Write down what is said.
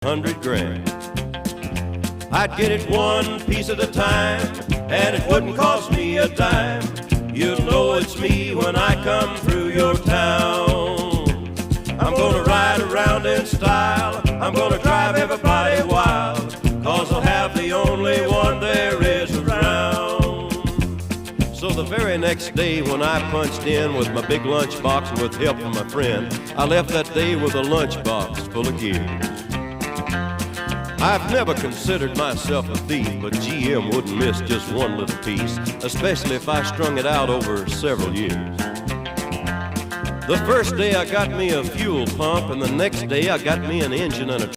100 grand. I'd get it one piece at a time, and it wouldn't cost me a dime. You'll know it's me when I come through your town. I'm gonna ride around in style, I'm gonna drive everybody wild, 'cause I'll have the only one there is around. So the very next day when I punched in with my big lunchbox and with help from my friend, I left that day with a lunchbox full of gears. I've never considered myself a thief, but GM wouldn't miss just one little piece, especially if I strung it out over several years. The first day I got me a fuel pump, and the next day I got me an engine and a